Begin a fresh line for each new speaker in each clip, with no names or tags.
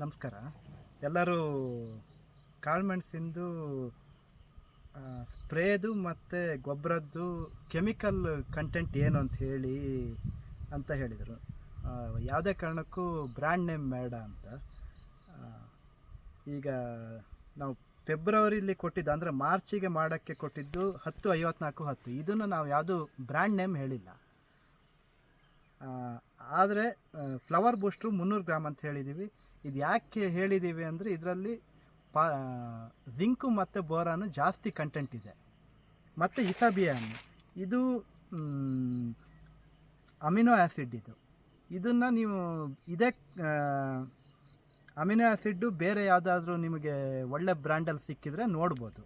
ನಮಸ್ಕಾರ. ಎಲ್ಲರೂ ಕಾಳುಮೆಣಸಿಂದು ಸ್ಪ್ರೇದು ಮತ್ತು ಗೊಬ್ಬರದ್ದು ಕೆಮಿಕಲ್ ಕಂಟೆಂಟ್ ಏನು ಅಂತ ಹೇಳಿದರು. ಯಾವುದೇ ಕಾರಣಕ್ಕೂ ಬ್ರ್ಯಾಂಡ್ ನೇಮ್ ಬೇಡ ಅಂತ. ಈಗ ನಾವು ಫೆಬ್ರವರಿಲಿ ಕೊಟ್ಟಿದ್ದು, ಅಂದರೆ ಮಾರ್ಚಿಗೆ ಮಾಡೋಕ್ಕೆ ಕೊಟ್ಟಿದ್ದು 10-54-10. ಇದನ್ನು ನಾವು ಯಾವುದು ಬ್ರ್ಯಾಂಡ್ ನೇಮ್ ಹೇಳಿಲ್ಲ. ಆದರೆ ಫ್ಲವರ್ ಬೂಸ್ಟ್ರು 300 ಗ್ರಾಮ್ ಅಂತ ಹೇಳಿದ್ದೀವಿ. ಇದು ಯಾಕೆ ಹೇಳಿದ್ದೀವಿ ಅಂದರೆ ಇದರಲ್ಲಿ ಜಿಂಕು ಮತ್ತು ಬೋರಾನು ಜಾಸ್ತಿ ಕಂಟೆಂಟ್ ಇದೆ. ಮತ್ತು ಇಥಾಬಿಯಾನ್ ಇದು ಅಮಿನೋ ಆ್ಯಸಿಡ್. ಇದನ್ನು ನೀವು ಇದೇ ಅಮಿನೋ ಆ್ಯಸಿಡ್ಡು ಬೇರೆ ಯಾವುದಾದ್ರೂ ನಿಮಗೆ ಒಳ್ಳೆ ಬ್ರ್ಯಾಂಡಲ್ಲಿ ಸಿಕ್ಕಿದರೆ ನೋಡ್ಬೋದು.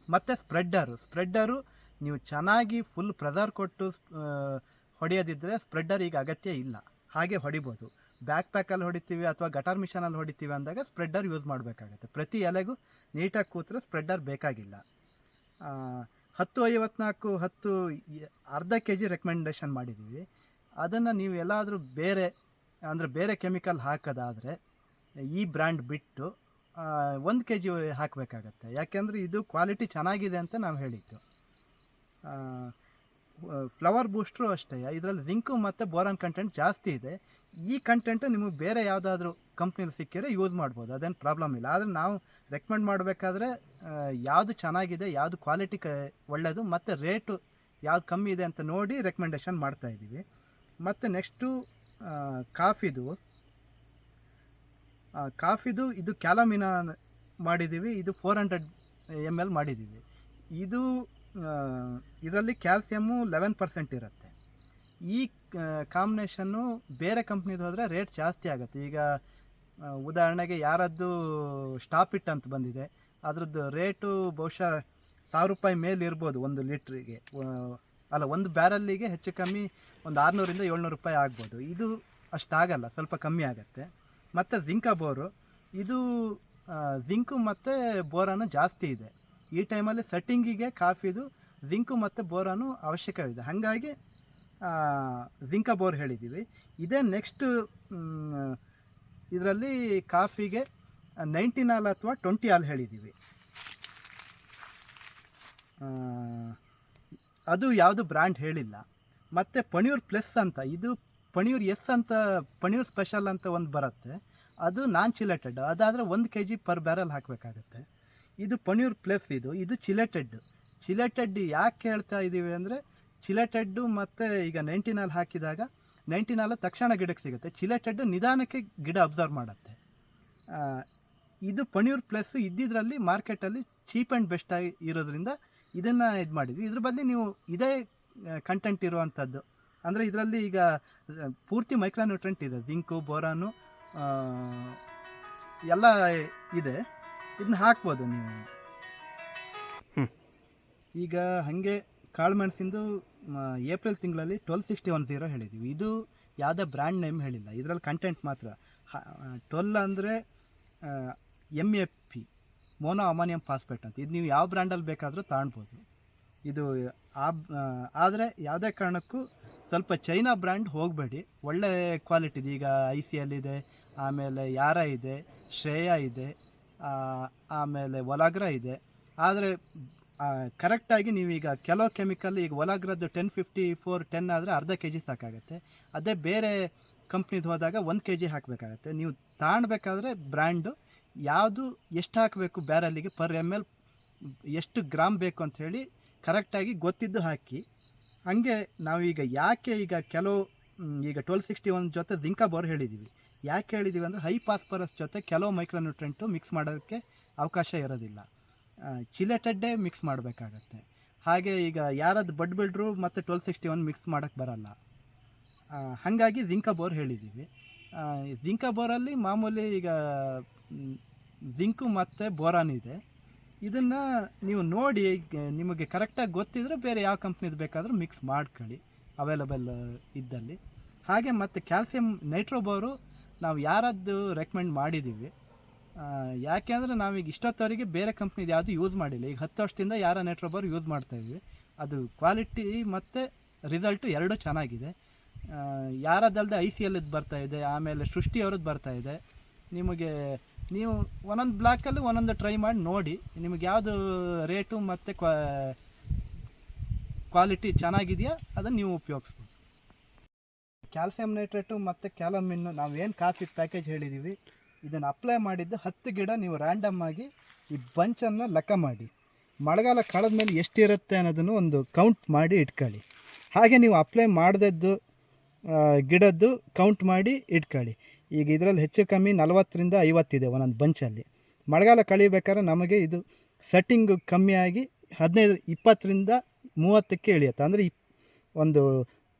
ಮತ್ತು ಸ್ಪ್ರೆಡ್ಡರು ನೀವು ಚೆನ್ನಾಗಿ ಫುಲ್ ಪ್ರೆಸರ್ ಕೊಟ್ಟು ಹೊಡೆಯೋದಿದ್ದರೆ ಸ್ಪ್ರೆಡ್ಡರ್ ಈಗ ಅಗತ್ಯ ಇಲ್ಲ, ಹಾಗೆ ಹೊಡಿಬೋದು. ಬ್ಯಾಕ್ ಪ್ಯಾಕಲ್ಲಿ ಹೊಡಿತೀವಿ ಅಥವಾ ಗಟಾರ್ ಮಿಷನಲ್ಲಿ ಹೊಡಿತೀವಿ ಅಂದಾಗ ಸ್ಪ್ರೆಡ್ಡರ್ ಯೂಸ್ ಮಾಡಬೇಕಾಗತ್ತೆ. ಪ್ರತಿ ಎಲೆಗೂ ನೀಟಾಗಿ ಕೂತ್ರೆ ಸ್ಪ್ರೆಡ್ಡರ್ ಬೇಕಾಗಿಲ್ಲ. 10-54-10 ಅರ್ಧ kg ರೆಕಮೆಂಡೇಷನ್ ಮಾಡಿದ್ದೀವಿ. ಅದನ್ನು ನೀವು ಎಲ್ಲಾದರೂ ಬೇರೆ ಕೆಮಿಕಲ್ ಹಾಕೋದಾದರೆ ಈ ಬ್ರ್ಯಾಂಡ್ ಬಿಟ್ಟು 1 kg ಹಾಕಬೇಕಾಗತ್ತೆ. ಯಾಕೆಂದರೆ ಇದು ಕ್ವಾಲಿಟಿ ಚೆನ್ನಾಗಿದೆ ಅಂತ ನಾವು ಹೇಳಿದ್ದು. ಫ್ಲವರ್ ಬೂಸ್ಟ್ರು ಅಷ್ಟೇ, ಇದರಲ್ಲಿ ಜಿಂಕು ಮತ್ತು ಬೋರಾನ್ ಕಂಟೆಂಟ್ ಜಾಸ್ತಿ ಇದೆ. ಈ ಕಂಟೆಂಟು ನಿಮಗೆ ಬೇರೆ ಯಾವುದಾದ್ರೂ ಕಂಪ್ನಿಲಿ ಸಿಕ್ಕಿದ್ರೆ ಯೂಸ್ ಮಾಡ್ಬೋದು, ಅದೇನು ಪ್ರಾಬ್ಲಮ್ ಇಲ್ಲ. ಆದರೆ ನಾವು ರೆಕಮೆಂಡ್ ಮಾಡಬೇಕಾದ್ರೆ ಯಾವುದು ಚೆನ್ನಾಗಿದೆ, ಯಾವುದು ಕ್ವಾಲಿಟಿ ಒಳ್ಳೆಯದು ಮತ್ತು ರೇಟು ಯಾವುದು ಕಮ್ಮಿ ಇದೆ ಅಂತ ನೋಡಿ ರೆಕಮೆಂಡೇಷನ್ ಮಾಡ್ತಾಯಿದ್ದೀವಿ. ಮತ್ತು ನೆಕ್ಸ್ಟು ಕಾಫಿದು ಇದು ಕ್ಯಾಲಮಿನಾ ಮಾಡಿದ್ದೀವಿ. ಇದು 400 ml ಮಾಡಿದ್ದೀವಿ. ಇದರಲ್ಲಿ ಕ್ಯಾಲ್ಸಿಯಮ್ಮು 11% ಇರುತ್ತೆ. ಈ ಕಾಂಬಿನೇಷನ್ನು ಬೇರೆ ಕಂಪ್ನಿದು ಹೋದರೆ ರೇಟ್ ಜಾಸ್ತಿ ಆಗುತ್ತೆ. ಈಗ ಉದಾಹರಣೆಗೆ ಯಾರದ್ದು ಸ್ಟಾಪ್ ಇಟ್ ಅಂತ ಬಂದಿದೆ, ಅದ್ರದ್ದು ರೇಟು ಬಹುಶಃ 1000 ರೂಪಾಯಿ ಮೇಲೆ ಇರ್ಬೋದು. 1 ಲೀಟ್ರಿಗೆ ಒಂದು ಬ್ಯಾರಲ್ಲಿಗೆ ಹೆಚ್ಚು ಕಮ್ಮಿ ಒಂದು 600-700 ರೂಪಾಯಿ ಆಗ್ಬೋದು. ಇದು ಅಷ್ಟಾಗಲ್ಲ, ಸ್ವಲ್ಪ ಕಮ್ಮಿ ಆಗುತ್ತೆ. ಮತ್ತು ಜಿಂಕಾಬೋರು, ಇದು ಜಿಂಕು ಮತ್ತು ಬೋರಾನು ಜಾಸ್ತಿ ಇದೆ. ಈ ಟೈಮಲ್ಲಿ ಸೆಟ್ಟಿಂಗಿಗೆ ಕಾಫಿದು ಜಿಂಕು ಮತ್ತು ಬೋರಾನು ಅವಶ್ಯಕವಿದೆ. ಹಾಗಾಗಿ ಜಿಂಕಾಬೋರ್ ಹೇಳಿದ್ದೀವಿ. ಇದೇ ನೆಕ್ಸ್ಟು ಇದರಲ್ಲಿ ಕಾಫಿಗೆ 19 ಅಥವಾ 20 ಆಲ್ ಹೇಳಿದ್ದೀವಿ. ಅದು ಯಾವುದು ಬ್ರ್ಯಾಂಡ್ ಹೇಳಿಲ್ಲ. ಮತ್ತು ಪಣಿಯೂರ್ ಪ್ಲಸ್ ಅಂತ, ಇದು ಪಣಿಯೂರ್ ಎಸ್ ಅಂತ, ಪಣಿಯೂರ್ ಸ್ಪೆಷಲ್ ಅಂತ ಒಂದು ಬರುತ್ತೆ. ಅದು ನಾನ್ ಚಿಲೆಟೆಡ್. ಅದಾದರೆ 1 kg ಪರ್ ಬ್ಯಾರಲ್ ಹಾಕಬೇಕಾಗತ್ತೆ. ಇದು ಪಣಿಯೂರ್ ಪ್ಲಸ್. ಇದು ಚಿಲೆಟೆಡ್ ಯಾಕೆ ಹೇಳ್ತಾ ಇದ್ದೀವಿ ಅಂದರೆ, ಚಿಲೆಟೆಡ್ಡು ಮತ್ತು ಈಗ 19 ಹಾಕಿದಾಗ 19 ತಕ್ಷಣ ಗಿಡಕ್ಕೆ ಸಿಗುತ್ತೆ. ಚಿಲೆಟೆಡ್ಡು ನಿಧಾನಕ್ಕೆ ಗಿಡ ಅಬ್ಸರ್ವ್ ಮಾಡುತ್ತೆ. ಇದು ಪಣಿಯೂರ್ ಪ್ಲಸ್ ಇದ್ದಿದ್ರಲ್ಲಿ ಮಾರ್ಕೆಟಲ್ಲಿ ಚೀಪ್ ಆ್ಯಂಡ್ ಬೆಸ್ಟ್ ಆಗಿ ಇರೋದ್ರಿಂದ ಇದನ್ನು ಇದು ಮಾಡಿದ್ವಿ. ಇದ್ರ ಬದಲು ನೀವು ಇದೇ ಕಂಟೆಂಟ್ ಇರುವಂಥದ್ದು, ಅಂದರೆ ಇದರಲ್ಲಿ ಈಗ ಪೂರ್ತಿ ಮೈಕ್ರೋನ್ಯೂಟ್ರೆಂಟ್ ಇದೆ, ಜಿಂಕು ಬೋರಾನು ಎಲ್ಲ ಇದೆ. ಇದನ್ನ ಹಾಕ್ಬೋದು ನೀವು. ಈಗ ಹಾಗೆ ಕಾಳುಮೆಣಸಿಂದು ಏಪ್ರಿಲ್ ತಿಂಗಳಲ್ಲಿ 1261-0 ಹೇಳಿದ್ದೀವಿ. ಇದು ಯಾವುದೇ ಬ್ರ್ಯಾಂಡ್ ನೇಮ್ ಹೇಳಿಲ್ಲ, ಇದರಲ್ಲಿ ಕಂಟೆಂಟ್ ಮಾತ್ರ. 12 ಅಂದರೆ MAP, ಮೋನೋ ಅಮೋನಿಯಂ ಫಾಸ್ಫೇಟ್ ಅಂತ. ಇದು ನೀವು ಯಾವ ಬ್ರ್ಯಾಂಡಲ್ಲಿ ಬೇಕಾದರೂ ತಗೊಳ್ಬೋದು. ಇದು ಆದರೆ ಯಾವುದೇ ಕಾರಣಕ್ಕೂ ಸ್ವಲ್ಪ ಚೈನಾ ಬ್ರ್ಯಾಂಡ್ ಹೋಗಬೇಡಿ, ಒಳ್ಳೆ ಕ್ವಾಲಿಟಿದು. ಈಗ ICL ಇದೆ, ಆಮೇಲೆ ಯಾರಾ ಇದೆ, ಶ್ರೇಯಾ ಇದೆ, ಆಮೇಲೆ ಒಲಾಗ್ರಾ ಇದೆ. ಆದರೆ ಕರೆಕ್ಟಾಗಿ ನೀವೀಗ ಕೆಲವು ಕೆಮಿಕಲ್, ಈಗ ಒಲಾಗ್ರದ್ದು 1054-10 ಆದರೆ ಅರ್ಧ kg ಸಾಕಾಗುತ್ತೆ. ಅದೇ ಬೇರೆ ಕಂಪ್ನಿದು ಹೋದಾಗ 1 kg ಹಾಕಬೇಕಾಗತ್ತೆ. ನೀವು ತಗೊಳ್ಬೇಕಾದ್ರೆ ಬ್ರ್ಯಾಂಡು ಯಾವುದು ಎಷ್ಟು ಹಾಕಬೇಕು ಬ್ಯಾರಲ್ಲಿಗೆ, ಪರ್ ml ಎಷ್ಟು ಗ್ರಾಮ್ ಬೇಕು ಅಂಥೇಳಿ ಕರೆಕ್ಟಾಗಿ ಗೊತ್ತಿದ್ದು ಹಾಕಿ. ಹಾಗೆ ನಾವೀಗ ಯಾಕೆ ಈಗ ಈಗ 1261 ಜೊತೆ ಜಿಂಕಾಬೋರ್ ಹೇಳಿದ್ದೀವಿ. ಯಾಕೆ ಹೇಳಿದ್ದೀವಿ ಅಂದರೆ, ಹೈ ಫಾಸ್ಫರಸ್ ಜೊತೆ ಕೆಲವು ಮೈಕ್ರೋನ್ಯೂಟ್ರೆಂಟು ಮಿಕ್ಸ್ ಮಾಡೋಕ್ಕೆ ಅವಕಾಶ ಇರೋದಿಲ್ಲ, ಚಿಲೆಟೆಡ್ಡೇ ಮಿಕ್ಸ್ ಮಾಡಬೇಕಾಗತ್ತೆ. ಹಾಗೆ ಈಗ ಯಾರದ್ದು ಬಡ್ ಬಿಲ್ಡ್ರು ಮತ್ತು 1261 ಮಿಕ್ಸ್ ಮಾಡೋಕ್ಕೆ ಬರಲ್ಲ. ಹಾಗಾಗಿ ಜಿಂಕಾಬೋರ್ ಹೇಳಿದ್ದೀವಿ. ಜಿಂಕಾಬೋರಲ್ಲಿ ಮಾಮೂಲಿ ಈಗ ಜಿಂಕು ಮತ್ತು ಬೋರಾನ್ ಇದೆ. ಇದನ್ನು ನೀವು ನೋಡಿ, ನಿಮಗೆ ಕರೆಕ್ಟಾಗಿ ಗೊತ್ತಿದ್ರೆ ಬೇರೆ ಯಾವ ಕಂಪ್ನಿದು ಬೇಕಾದರೂ ಮಿಕ್ಸ್ ಮಾಡ್ಕೊಳ್ಳಿ ಅವೈಲಬಲ್ ಇದ್ದಲ್ಲಿ. ಹಾಗೆ ಮತ್ತು ಕ್ಯಾಲ್ಸಿಯಂ ನೈಟ್ರೋಬೋರು ನಾವು ಯಾರದ್ದು ರೆಕಮೆಂಡ್ ಮಾಡಿದ್ದೀವಿ. ಯಾಕೆಂದರೆ ನಾವೀಗ ಇಷ್ಟೊತ್ತವರೆಗೆ ಬೇರೆ ಕಂಪ್ನಿದು ಯಾವುದು ಯೂಸ್ ಮಾಡಿಲ್ಲ. ಈಗ 10 ವರ್ಷದಿಂದ ನೈಟ್ರೋಬೋರ್ ಯೂಸ್ ಮಾಡ್ತಾಯಿದ್ವಿ. ಅದು ಕ್ವಾಲಿಟಿ ಮತ್ತು ರಿಸಲ್ಟು ಎರಡೂ ಚೆನ್ನಾಗಿದೆ. ಯಾರದ್ದಲ್ಲದೆ ICLದ್ದು ಬರ್ತಾಯಿದೆ, ಆಮೇಲೆ ಸೃಷ್ಟಿ ಅವ್ರದ್ದು ಬರ್ತಾಯಿದೆ, ನಿಮಗೆ ನೀವು ಒಂದೊಂದು ಬ್ಲಾಕಲ್ಲಿ ಒಂದೊಂದು ಟ್ರೈ ಮಾಡಿ ನೋಡಿ, ನಿಮಗೆ ಯಾವುದು ರೇಟು ಮತ್ತು ಕ್ವಾಲಿಟಿ ಚೆನ್ನಾಗಿದೆಯಾ ಅದನ್ನು ನೀವು ಉಪಯೋಗಿಸ್ಬೋದು. ಕ್ಯಾಲ್ಸಿಯಂ ನೈಟ್ರೇಟು ಮತ್ತು ಕ್ಯಾಲಮಿನ್ನು ನಾವೇನು ಕಾಫಿ ಪ್ಯಾಕೇಜ್ ಹೇಳಿದ್ದೀವಿ, ಇದನ್ನು ಅಪ್ಲೈ ಮಾಡಿದ್ದು 10 ಗಿಡ ನೀವು ರ್ಯಾಂಡಮ್ ಆಗಿ ಈ ಬಂಚನ್ನು ಲೆಕ್ಕ ಮಾಡಿ, ಮಳೆಗಾಲ ಕಳೆದ ಮೇಲೆ ಎಷ್ಟಿರುತ್ತೆ ಅನ್ನೋದನ್ನು ಒಂದು ಕೌಂಟ್ ಮಾಡಿ ಇಟ್ಕೊಳ್ಳಿ. ಹಾಗೆ ನೀವು ಅಪ್ಲೈ ಮಾಡಿದದ್ದು ಗಿಡದ್ದು ಕೌಂಟ್ ಮಾಡಿ ಇಟ್ಕೊಳ್ಳಿ. ಈಗ ಇದರಲ್ಲಿ ಹೆಚ್ಚು ಕಮ್ಮಿ 40ರಿಂದ 50 ಇದೆ ಒಂದೊಂದು ಬಂಚಲ್ಲಿ. ಮಳೆಗಾಲ ಕಳಿಬೇಕಾದ್ರೆ ನಮಗೆ ಇದು ಸೆಟ್ಟಿಂಗು ಕಮ್ಮಿಯಾಗಿ 20ರಿಂದ 30ಕ್ಕೆ ಇಳಿಯುತ್ತೆ, ಅಂದರೆ ಒಂದು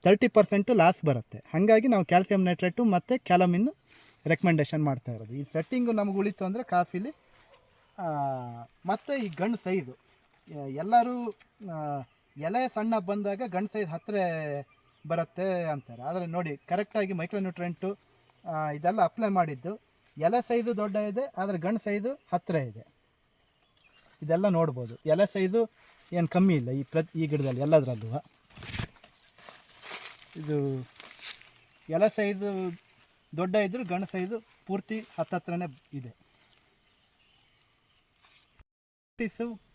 30% ಲಾಸ್ ಬರುತ್ತೆ. ಹಾಗಾಗಿ ನಾವು ಕ್ಯಾಲ್ಸಿಯಂ ನೈಟ್ರೇಟು ಮತ್ತು ಕ್ಯಾಲಮಿನ್ನು ರೆಕಮೆಂಡೇಷನ್ ಮಾಡ್ತಾ ಇರೋದು. ಈ ಸೆಟ್ಟಿಂಗು ನಮಗೆ ಉಳಿತು ಅಂದರೆ ಕಾಫಿಲಿ. ಮತ್ತು ಈ ಗಂಡು ಸೈಜು ಎಲ್ಲರೂ ಎಲೆ ಸಣ್ಣ ಬಂದಾಗ ಗಂಡು ಸೈಜ್ ಹತ್ತಿರ ಬರುತ್ತೆ ಅಂತಾರೆ, ಆದರೆ ನೋಡಿ ಕರೆಕ್ಟಾಗಿ ಮೈಕ್ರೋನ್ಯೂಟ್ರೆಂಟು ಇದೆಲ್ಲ ಅಪ್ಲೈ ಮಾಡಿದ್ದು ಎಲೆ ಸೈಜು ದೊಡ್ಡ ಇದೆ, ಆದರೆ ಗಂಡು ಸೈಜು ಹತ್ತಿರ ಇದೆ. ಇದೆಲ್ಲ ನೋಡ್ಬೋದು, ಎಲೆ ಸೈಜು ಏನು ಕಮ್ಮಿ ಇಲ್ಲ ಈ ಗಿಡದಲ್ಲಿ ಎಲ್ಲದರಲ್ಲೂ. ಇದು ಎಲೆ ಸೈಜು ದೊಡ್ಡ ಇದ್ದರೂ ಗಂಡು ಸೈಜು ಪೂರ್ತಿ ಹತ್ತತ್ರನೇ ಇದೆ.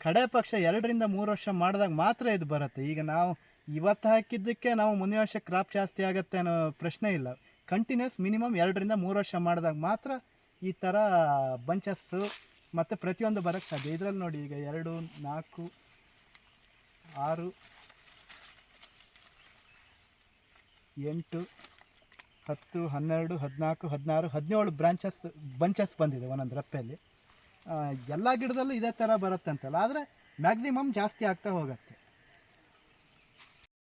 ಕಡೆ ಪಕ್ಷ 2ರಿಂದ 3 ವರ್ಷ ಮಾಡಿದಾಗ ಮಾತ್ರ ಇದು ಬರುತ್ತೆ. ಈಗ ನಾವು ಇವತ್ತು ಹಾಕಿದ್ದಕ್ಕೆ ನಾವು ಮುಂದಿನ ವರ್ಷ ಕ್ರಾಪ್ ಜಾಸ್ತಿ ಆಗುತ್ತೆ ಅನ್ನೋ ಪ್ರಶ್ನೆ ಇಲ್ಲ. ಕಂಟಿನ್ಯೂಸ್ ಮಿನಿಮಮ್ 2ರಿಂದ 3 ವರ್ಷ ಮಾಡಿದಾಗ ಮಾತ್ರ ಈ ಥರ ಬಂಚಸ್ಸು ಮತ್ತು ಪ್ರತಿಯೊಂದು ಬರೋಕ್ಕೆ ಸಾಧ್ಯ. ಇದರಲ್ಲಿ ನೋಡಿ, ಈಗ 2, 4, 6, 8, 10, 12, 14, 16, 17 ಬಂಚಸ್ ಬಂದಿದೆ ಒಂದೊಂದು ರಪ್ಪೆಯಲ್ಲಿ. ಎಲ್ಲ ಗಿಡದಲ್ಲೂ ಇದೇ ಥರ ಬರುತ್ತೆ ಅಂತಲ್ಲ, ಆದರೆ ಮ್ಯಾಕ್ಸಿಮಮ್ ಜಾಸ್ತಿ ಆಗ್ತಾ ಹೋಗುತ್ತೆ.